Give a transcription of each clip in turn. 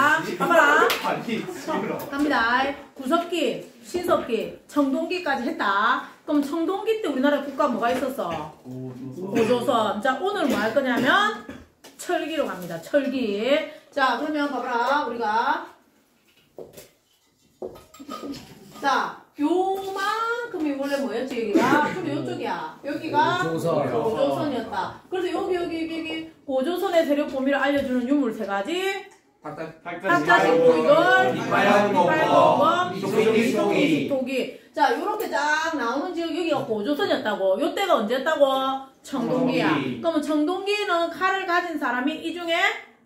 갑니다. 봐봐라. 아니, 싫어. 갑니다. 구석기, 신석기, 청동기까지 했다. 그럼 청동기 때 우리나라 국가 뭐가 있었어? 고조선. 자, 오늘 뭐 할 거냐면 철기로 갑니다. 철기. 자, 그러면 봐봐라. 우리가 자, 요만큼이 원래 뭐였지? 여기가 그럼 요쪽이야. 여기가 고조선이었다. 그래서 여기 고조선의 세력 범위를 알려주는 유물 세 가지. 탁자식, 구이걸, 이빨공범, 도기. 자, 요렇게 쫙 나오는 지역 여기가 고조선이었다고. 요때가 언제였다고? 청동기야. 그러면 청동기는 칼을 가진 사람이 이 중에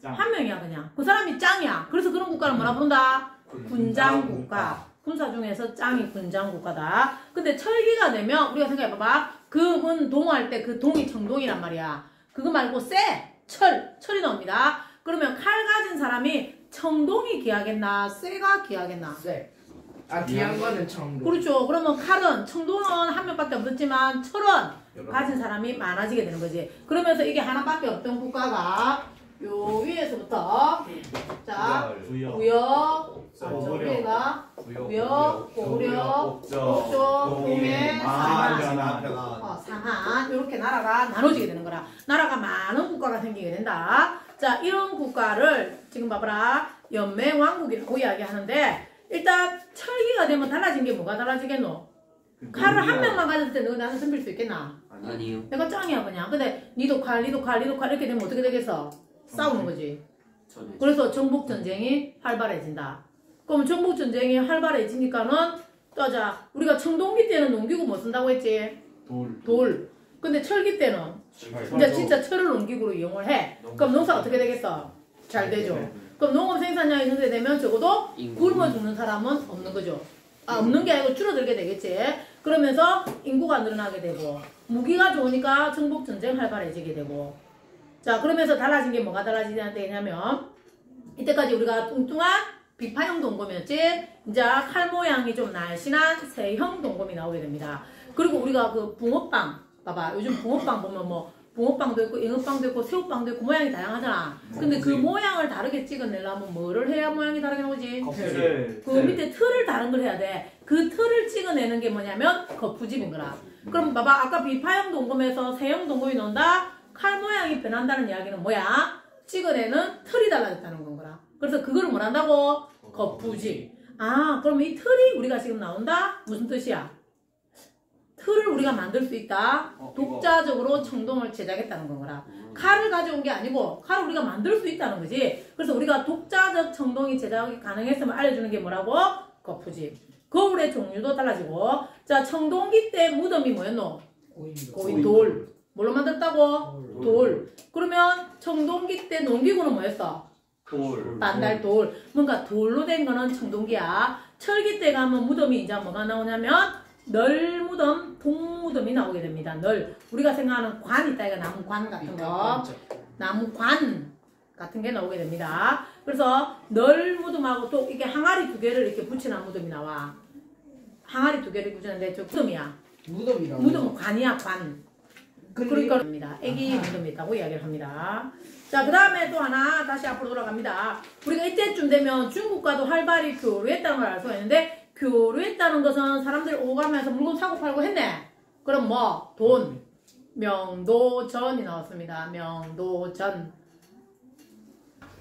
한 명이야 그냥. 그 사람이 짱이야. 그래서 그런 국가를 뭐라 부른다? 군장국가. 군사 중에서 짱이 군장국가다. 근데 철기가 되면 우리가 생각해봐봐. 금은 동할 때 그 동이 청동이란 말이야. 그거 말고 철이 나옵니다. 그러면 칼 가진 사람이 청동이 귀하겠나? 쇠가 귀하겠나? 쇠. 아, 귀한 거는 청동. 그렇죠. 그러면 칼은, 청동은 한 명밖에 없었지만 철은 가진 사람이 많아지게 되는 거지. 그러면서 이게 하나밖에 없던 국가가 요 위에서부터 자, 부여, 고구려, 옥조, 동해, 상한 이렇게 나라가 나눠지게 되는 거라. 나라가 많은 국가가 생기게 된다. 자, 이런 국가를 지금 봐봐라. 연맹왕국이라고 이야기하는데 일단 철기가 되면 달라진 게 뭐가 달라지겠노? 칼을 한 명만 가졌을 때 너 나는 섬빌 수 있겠나? 아니요. 내가 짱이야 그냥. 근데 니도 칼 이렇게 되면 어떻게 되겠어? 싸우는 거지. 그래서 정복전쟁이 활발해진다. 그럼 정복전쟁이 활발해지니까는 또자 우리가 청동기 때는 농기구 뭐 쓴다고 했지? 돌. 근데 철기 때는 이제 진짜 철을 농기구로 이용을 해. 그럼 농사가 어떻게 되겠어? 잘 되죠. 그럼 농업 생산량이 증대되면 적어도 굶어 죽는 사람은 없는 거죠. 아, 없는 게 아니고 줄어들게 되겠지. 그러면서 인구가 늘어나게 되고 무기가 좋으니까 정복전쟁 활발해지게 되고. 자, 그러면서 달라진 게 뭐가 달라지냐면 이때까지 우리가 뚱뚱한 비파형 동검이었지. 이제 칼 모양이 좀 날씬한 세형 동검이 나오게 됩니다. 그리고 우리가 그 붕어빵 봐봐. 요즘 붕어빵 보면 뭐 붕어빵도 있고 잉어빵도 있고 새우빵도 있고 모양이 다양하잖아. 근데 그 모양을 다르게 찍어내려면 뭐를 해야 모양이 다르게 나오지? 그 밑에 틀을 다른 걸 해야 돼. 그 틀을 찍어내는 게 뭐냐면 거푸집인 거라. 그럼 봐봐. 아까 비파형 동검에서 세형 동검이 나온다. 칼 모양이 변한다는 이야기는 뭐야? 찍어내는 틀이 달라졌다는 건 거라. 그래서 그거를 뭘 한다고? 거푸집. 아, 그럼 이 틀이 우리가 지금 나온다? 무슨 뜻이야? 틀을 우리가 만들 수 있다. 독자적으로 청동을 제작했다는 건 거라. 칼을 가져온 게 아니고 칼을 우리가 만들 수 있다는 거지. 그래서 우리가 독자적 청동이 제작이 가능했으면 알려주는 게 뭐라고? 거푸집. 거울의 종류도 달라지고. 자, 청동기 때 무덤이 뭐였노? 고인 돌. 뭘로 만들었다고? 돌. 그러면 청동기 때 농기구는 뭐였어? 반달돌. 뭔가 돌로 된 거는 청동기야. 철기 때 가면 무덤이 이제 뭐가 나오냐면 널무덤, 동무덤이 나오게 됩니다. 우리가 생각하는 관 있다. 이거 나무관 같은 거. 나무관 같은 게 나오게 됩니다. 그래서 널무덤하고 또 이게 항아리 두 개를 이렇게 붙이는 무덤이 나와. 항아리 두 개를 붙이는데 저 무덤이야. 무덤은 관이야, 관. 그러니까 애기 무덤이 있다고 이야기를 합니다. 자, 그 다음에 또 하나 다시 앞으로 돌아갑니다. 우리가 이때쯤 되면 중국과도 활발히 교류했다는 걸 알 수가 있는데 교류했다는 것은 사람들이 오고 가면서 물건 사고 팔고 했네. 그럼 뭐? 돈. 명도전이 나왔습니다.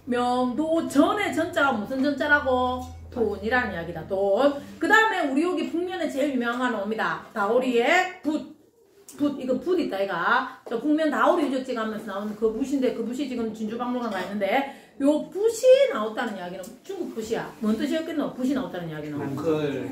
명도전의 전자가 무슨 전자라고? 돈이라는 이야기다. 돈. 그 다음에 우리 여기 북면에 제일 유명한 거 나옵니다. 다오리의 붓. 이거 붓 있다, 이가. 저 북면 다오리 유적지 가면서 나오는 그 붓인데, 그 붓이 지금 진주박물관 가 있는데, 요 붓이 나왔다는 이야기는 중국 붓이야. 뭔 뜻이었겠노? 붓이 나왔다는 이야기는.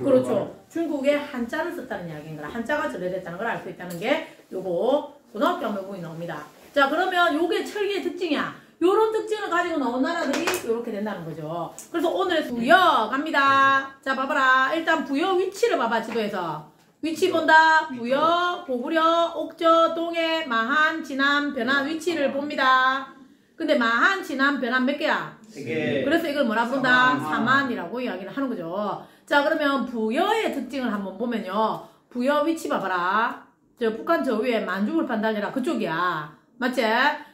그렇죠. 중국에 한자를 썼다는 이야기인 거라. 한자가 전래됐다는 걸 알 수 있다는 게 요거 고등학교 한번 나옵니다. 자, 그러면 요게 철기의 특징이야. 요런 특징을 가지고 나온 나라들이 요렇게 된다는 거죠. 그래서 오늘 부여 갑니다. 자, 봐봐라. 일단 부여 위치를 봐봐, 지도에서. 위치 본다. 부여, 고구려, 옥저, 동해, 마한, 진안, 변안 위치를 봅니다. 근데 마한, 진안, 변안 몇 개야? 3개. 그래서 이걸 뭐라 부른다? 사만이라고 이야기를 하는 거죠. 자, 그러면 부여의 특징을 한번 보면요. 부여 위치 봐봐라. 저 북한 저 위에 만주굴 판단이라 그쪽이야. 맞지?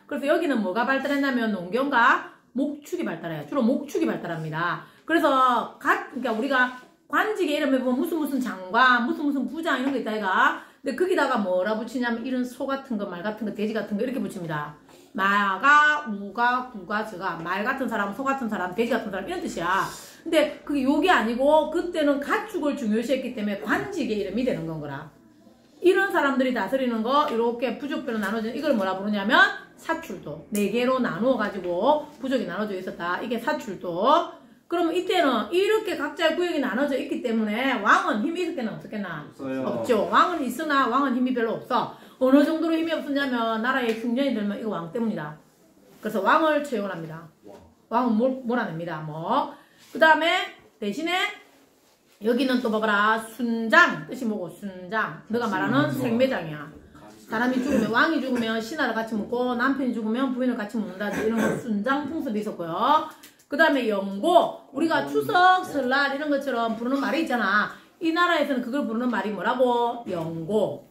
그래서 여기는 뭐가 발달했냐면 농경과 목축이 발달해요. 주로 목축이 발달합니다. 그래서 그러니까 우리가 관직의 이름에 보면 무슨 장관, 무슨 부장 이런 거 있다 이가. 근데 거기다가 뭐라 붙이냐면 이런 소 같은 거, 말 같은 거, 돼지 같은 거 이렇게 붙입니다. 마가, 우가, 구가, 저가, 말 같은 사람, 소 같은 사람, 돼지 같은 사람 이런 뜻이야. 근데 그게 요게 아니고 그때는 가축을 중요시했기 때문에 관직의 이름이 되는 건 거라. 이런 사람들이 다스리는 거 이렇게 부족별로 나눠져 이걸 뭐라 부르냐면 사출도. 4개로 나누어 가지고 부족이 나눠져 있었다. 이게 사출도. 그러면 이때는 이렇게 각자의 구역이 나눠져 있기 때문에 왕은 힘이 있었겠나 없었겠나? 없죠. 왕은 있으나 왕은 힘이 별로 없어. 어느 정도로 힘이 없었냐면 나라의 흉년이 들면 이거 왕 때문이다. 그래서 왕을 채용합니다. 왕은 몰아냅니다. 뭐. 그 다음에 대신에 여기는 또 봐봐라. 순장. 뜻이 뭐고? 순장. 너가 말하는 생매장이야. 사람이 죽으면 왕이 죽으면 신하를 같이 묻고 남편이 죽으면 부인을 같이 묻는다. 이런 거 순장 풍습이 있었고요. 그 다음에 영고. 우리가 추석, 설날 이런 것처럼 부르는 말이 있잖아. 이 나라에서는 그걸 부르는 말이 뭐라고? 영고.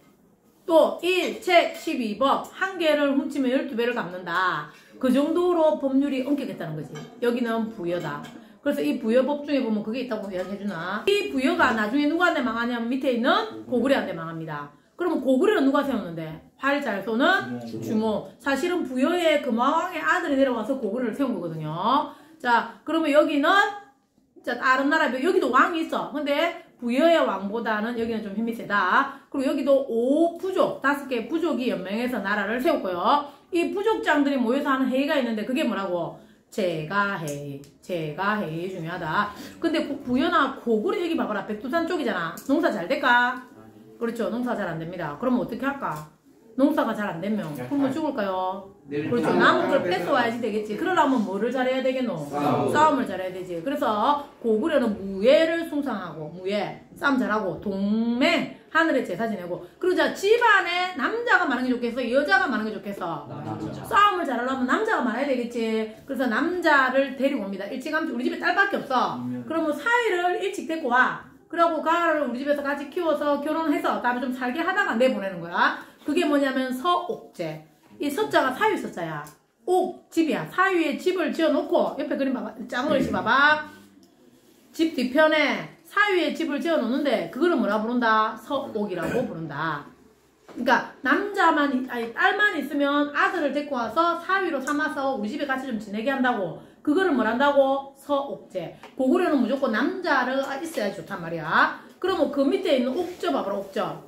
또 1, 책, 12법. 한 개를 훔치면 12배를 갚는다. 그 정도로 법률이 엄격했다는 거지. 여기는 부여다. 그래서 이 부여법 중에 보면 그게 있다고 이야기해주나. 이 부여가 나중에 누구한테 망하냐면 밑에 있는 고구려한테 망합니다. 그러면 고구려는 누가 세웠는데? 활 잘 쏘는 주모. 사실은 부여의 금왕의 아들이 내려와서 고구려를 세운 거거든요. 자, 그러면 여기는 자 다른 나라 여기도 왕이 있어. 근데 부여의 왕보다는 여기는 좀 힘이 세다. 그리고 여기도 5부족, 5개의 부족이 연맹해서 나라를 세웠고요. 이 부족장들이 모여서 하는 회의가 있는데 그게 뭐라고? 제가회의. 제가회의 중요하다. 근데 부여나 고구려 여기 봐봐라. 백두산 쪽이잖아. 농사 잘 될까? 그렇죠. 농사 잘 안 됩니다. 그러면 어떻게 할까? 농사가 잘 안 되면 굶어 죽을까요? 그렇죠. 남은 걸 뺏어와야지 되겠지. 그러려면 뭐를 잘해야 되겠노? 싸움을 잘해야 되지. 그래서 고구려는 무예를 숭상하고 무예, 싸움 잘하고 동맹, 하늘에 제사 지내고. 그러자 집안에 남자가 많은 게 좋겠어? 여자가 많은 게 좋겠어? 싸움을 잘하려면 남자가 많아야 되겠지. 그래서 남자를 데리고 옵니다. 일찌감치 우리 집에 딸밖에 없어. 그러면 사위를 일찍 데리고 와. 그러고 가를 우리 집에서 같이 키워서 결혼해서 다음에 좀 살게 하다가 내보내는 거야. 그게 뭐냐면 서옥제. 이 서자가 사위 서자야. 옥, 집이야. 사위에 집을 지어놓고 옆에 그림 봐봐. 작은 글씨 봐봐. 집 뒤편에 사위에 집을 지어놓는데 그거를 뭐라 부른다? 서옥이라고 부른다. 그러니까 남자만 아니 딸만 있으면 아들을 데리고 와서 사위로 삼아서 우리 집에 같이 좀 지내게 한다고. 그거를 뭘 한다고? 서옥제. 고구려는 무조건 남자를 있어야 좋단 말이야. 그러면 그 밑에 있는 옥저 봐봐라. 옥저.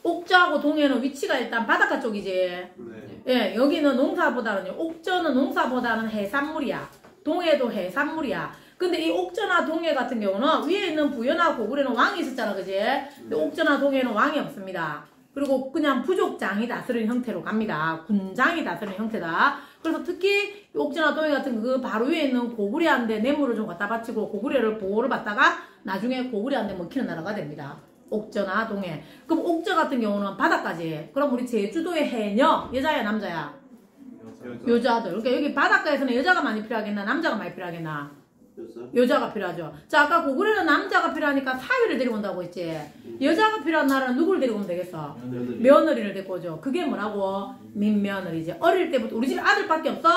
옥저하고 동해는 위치가 일단 바닷가 쪽이지. 네. 예, 여기는 농사보다는요. 옥저는 농사보다는 해산물이야. 동해도 해산물이야. 근데 이 옥저나 동해 같은 경우는 위에 있는 부여나 고구려는 왕이 있었잖아, 그지? 근데 옥저나 동해는 왕이 없습니다. 그리고 그냥 부족장이 다스리는 형태로 갑니다. 군장이 다스리는 형태다. 그래서 특히 옥저나 동해 같은 그 바로 위에 있는 고구려한테 뇌물을 좀 갖다 바치고 고구려를 보호를 받다가 나중에 고구려한테 먹히는 나라가 됩니다. 옥저나 동해. 그럼 옥저 같은 경우는 바닷가지. 그럼 우리 제주도의 해녀 여자야 남자야? 여자들. 그러니까 여기 바닷가에서는 여자가 많이 필요하겠나 남자가 많이 필요하겠나? 여자가 필요하죠. 자, 아까 고구려는 남자가 필요하니까 사위를 데리고 온다고 했지. 여자가 필요한 나라는 누구를 데리고 오면 되겠어? 며느리를 데리고 오죠. 그게 뭐라고? 민며느리지. 어릴 때부터 우리 집에 아들밖에 없어?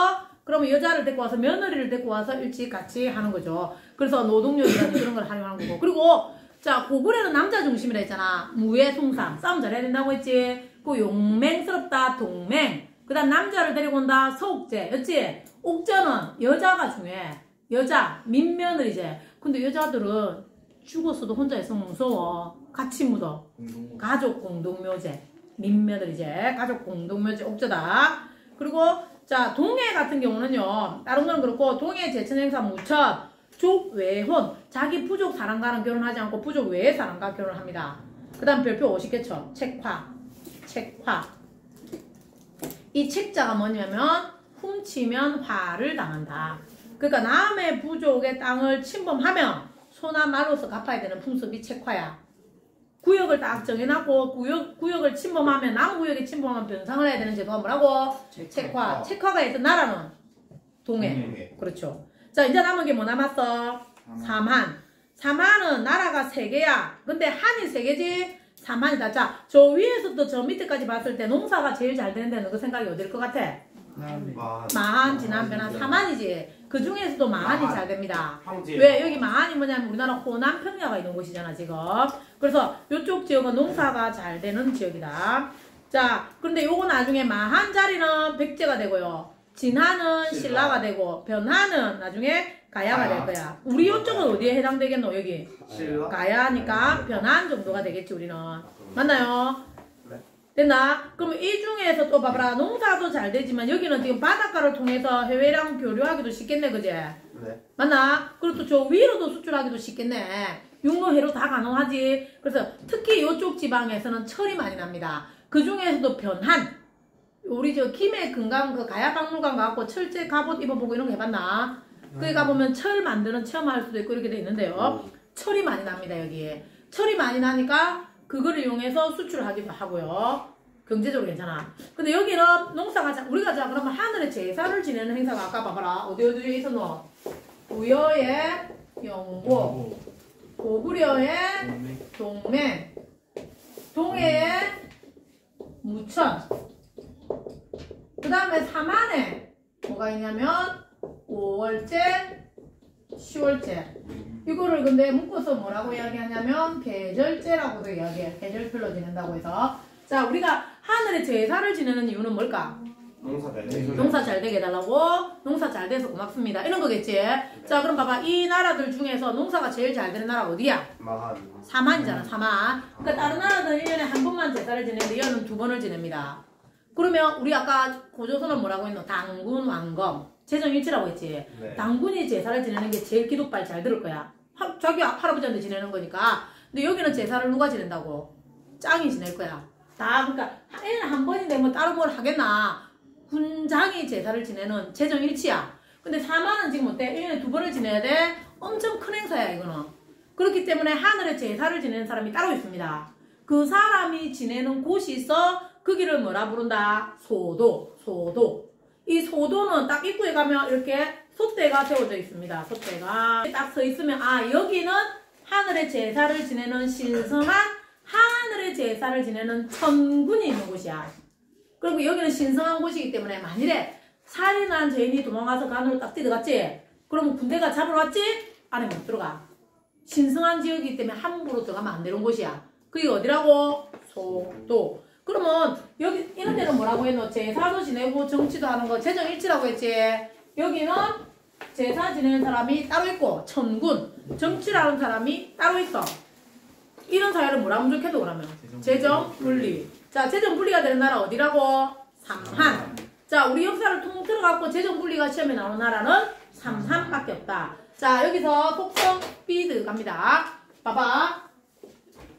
그러면 여자를 데리고 와서 며느리를 데리고 와서 일찍 같이 하는 거죠. 그래서 노동요이라는 그런 걸 활용하는 거고. 그리고 자, 고구려는 남자 중심이라 했잖아. 무예숭상. 싸움 잘해야 된다고 했지. 그 용맹스럽다. 동맹. 그 다음 남자를 데리고 온다. 서옥제. 였지? 옥저는 여자가 중요해. 여자. 민며느리지. 근데 여자들은 죽었어도 혼자 있으면 무서워. 같이 묻어. 가족 공동묘제. 민며느리지. 가족 공동묘제. 옥저다. 그리고 자, 동해 같은 경우는요. 다른 건 그렇고 동해 제천행사 무첩. 족외혼. 자기 부족 사람과는 결혼하지 않고 부족 외의 사람과 결혼합니다. 그 다음 별표 50개쳐. 책화. 책화. 이 책자가 뭐냐면 훔치면 화를 당한다. 그러니까 남의 부족의 땅을 침범하면 소나 말로서 갚아야 되는 풍습이 책화야. 구역을 딱 정해놨고 구역을 침범하면 남구역에 침범하면 변상을 해야 되는 제도가 뭐라고? 책화. 책화가 있던 나라는 동해. 그렇죠. 자, 이제 남은 게 뭐 남았어? 삼한. 삼한은 나라가 3개야. 근데 한이 3개지? 삼한이다. 자, 저 위에서부터 저 밑에까지 봤을 때 농사가 제일 잘 되는 데는 그 생각이 어딜 것 같아? 마한, 진한, 변한, 사만이지. 그 중에서도 마한이 마한. 잘 됩니다. 황제. 왜? 여기 마한이 뭐냐면 우리나라 호남 평야가 있는 곳이잖아, 지금. 그래서 이쪽 지역은 농사가 잘 되는 지역이다. 자, 그런데 요거 나중에 마한 자리는 백제가 되고요. 진한은 신라가 되고, 변한은 나중에 가야가 될 거야. 우리 요쪽은 어디에 해당되겠노, 여기? 신라? 가야니까 변한 정도가 되겠지, 우리는. 맞나요? 됐나? 그럼 이 중에서 또 봐봐라. 농사도 잘 되지만 여기는 지금 바닷가를 통해서 해외랑 교류하기도 쉽겠네, 그제? 네. 맞나? 그리고 또 저 위로도 수출하기도 쉽겠네. 육로, 해로 다 가능하지. 그래서 특히 이쪽 지방에서는 철이 많이 납니다. 그 중에서도 변한. 우리 저 김해 금강 그 가야박물관 가고 철제 갑옷 입어보고 이런 거 해봤나? 거기 가보면 철 만드는 체험할 수도 있고 이렇게 돼 있는데요. 철이 많이 납니다, 여기에. 철이 많이 나니까 그거를 이용해서 수출을 하기도 하고요. 경제적으로 괜찮아. 근데 여기는 농사가 우리가 자 그러면 하늘의 제사를 지내는 행사가 아까 봐봐라. 어디에 있었노? 부여의 영고, 고구려의 동맹, 동해의 무천, 그 다음에 사만에 뭐가 있냐면 5월째, 10월째. 이거를 근데 묶어서 뭐라고 이야기하냐면 계절제라고도 이야기해. 계절별로 지낸다고 해서. 자, 우리가 하늘의 제사를 지내는 이유는 뭘까? 농사 잘 되게 해달라고. 농사 잘 돼서 고맙습니다. 이런 거겠지? 자, 그럼 봐봐. 이 나라들 중에서 농사가 제일 잘 되는 나라 어디야? 사만이잖아, 사만. 그러니까 다른 나라들은 1년에 한 번만 제사를 지내는데 얘는 2번을 지냅니다. 그러면 우리 아까 고조선은 뭐라고 했노? 당군, 왕검. 재정일치라고 했지. 네. 당군이 제사를 지내는 게 제일 기도빨 잘 들을 거야. 자기 할아버지한테 지내는 거니까. 근데 여기는 제사를 누가 지낸다고? 짱이 지낼 거야. 다 그러니까 1년에 한 번인데 뭐 따로 뭘 하겠나. 군장이 제사를 지내는 재정일치야. 근데 사만은 지금 어때? 1년에 2번을 지내야 돼? 엄청 큰 행사야 이거는. 그렇기 때문에 하늘에 제사를 지내는 사람이 따로 있습니다. 그 사람이 지내는 곳이 있어. 거기를 뭐라 부른다? 소도. 소도. 이 소도는 딱 입구에 가면 이렇게 솥대가 세워져 있습니다. 솥대가 딱 서 있으면 아 여기는 하늘의 제사를 지내는 신성한 하늘의 제사를 지내는 천군이 있는 곳이야. 그리고 여기는 신성한 곳이기 때문에 만일에 살인한 죄인이 도망가서 그 안으로 딱 들어갔지? 그러면 군대가 잡으러 왔지? 안에 못 들어가. 신성한 지역이기 때문에 함부로 들어가면 안 되는 곳이야. 그게 어디라고? 소도. 그러면 여기 이런 데는 뭐라고 했노? 제사도 지내고 정치도 하는 거 재정일치라고 했지. 여기는 제사 지내는 사람이 따로 있고 천군 정치를 하는 사람이 따로 있어. 이런 사회를 뭐라고 적혀도 그러면 재정분리. 자, 재정분리가 되는 나라 어디라고? 삼한. 자, 우리 역사를 통틀어 갖고 재정분리가 시험에 나오는 나라는 삼한밖에 없다. 자, 여기서 속성 B 들어갑니다. 봐봐.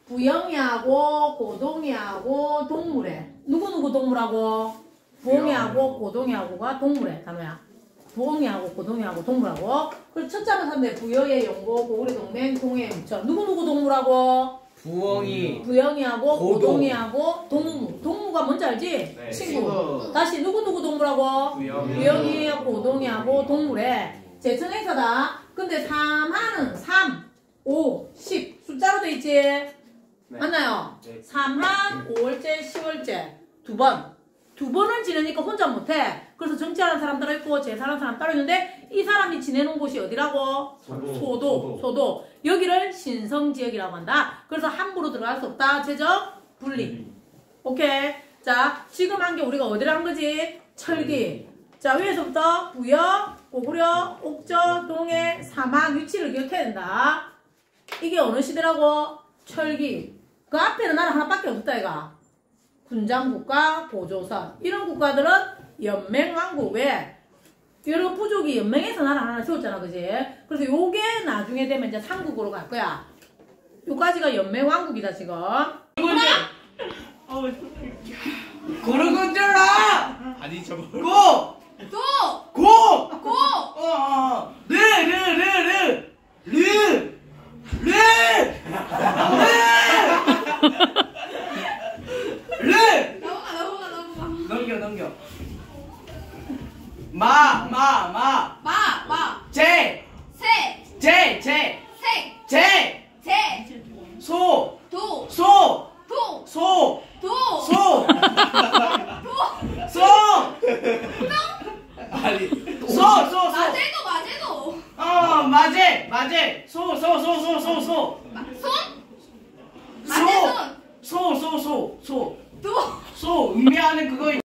부영이하고 고동이하고 동물에 누구 동물하고? 부엉이하고 고동이하고가 동물에 단어야. 부엉이하고 고동이하고 동물하고. 그리고 첫 자는 산대 부여의 영고 고구려 동맹 동해의 무천. 누구 동물하고? 부영이하고 고동이하고 동무. 동무가 뭔지 알지? 네, 친구. 다시 누구 동물하고? 부영이하고 고동이하고 동물에 제천행사다. 근데 3하는 3, 5, 10 숫자로 돼 있지? 네. 맞나요? 네. 3한, 5월째, 10월째 두 번을 지내니까 혼자 못해. 그래서 정치하는 사람 따로 있고 제사하는 사람 따로 있는데 이 사람이 지내는 곳이 어디라고? 소도. 여기를 신성지역이라고 한다. 그래서 함부로 들어갈 수 없다. 재정 분리. 오케이. 자, 지금 한 게 우리가 어디를 한 거지? 철기. 자, 위에서부터 부여, 고구려, 옥저, 동해, 사만 위치를 기억해야 된다. 이게 어느 시대라고? 철기. 그 앞에는 나라 하나밖에 없었다 이가. 군장국가, 고조선. 이런 국가들은 연맹왕국. 왜? 여러 부족이 연맹해서 나라 하나 세웠잖아, 그지? 그래서 요게 나중에 되면 이제 삼국으로 갈 거야. 요까지가 연맹왕국이다 지금. 고르곤졸라. 아니 저거. 고. 넘겨. 동 맞아 맞아 소 맞네 손. 소. 소. 은비하는 그거